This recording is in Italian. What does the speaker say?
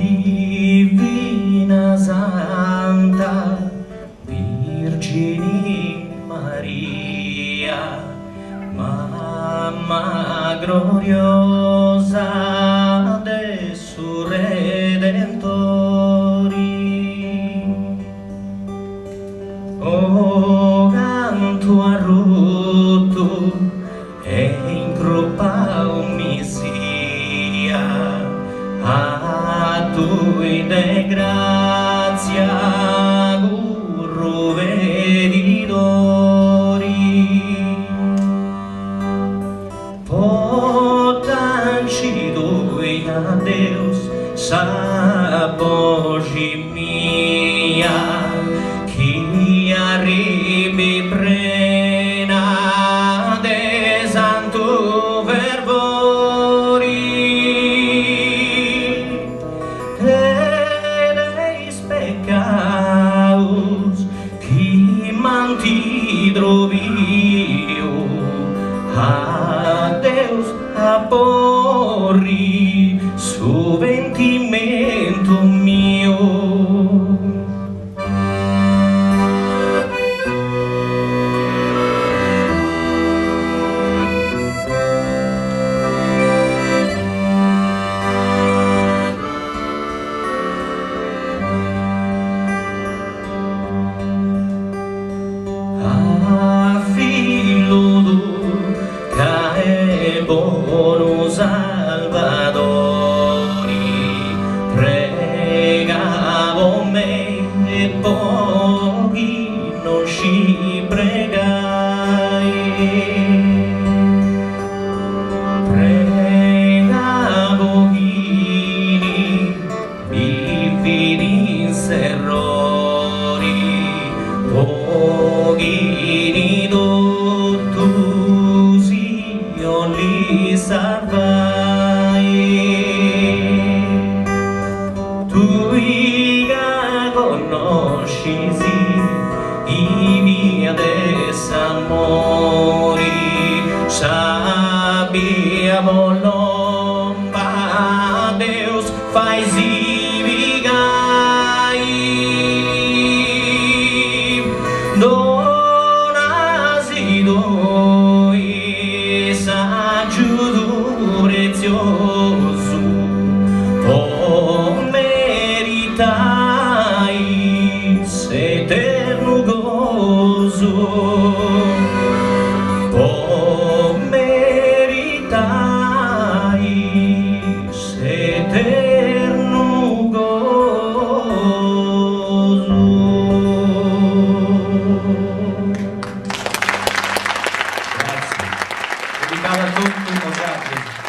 Divina Santa Virgine Maria, Mamma gloriosa de su Redentori, o canto arrotto e incroppao mi sia, a tui de grazia curro vedidori, potanci tui a Deus sapogi mia, chi arrivi prena de santo fervori, e dei peccaus chi manti trovio, a Deus apporri su ventimento mio. Buono Salvatori, pregavo me e pochi non ci pregai, pregavo chi vivi in serrori, pochi li salvai, tu che conosci i miei desamori, sappiamo lomba Deus fai si vigai, donasi doi saggio prezioso, o meritai s'eterno gozo, o meritai s'eterno gozo. Grazie. Dedicata a tutti, grazie.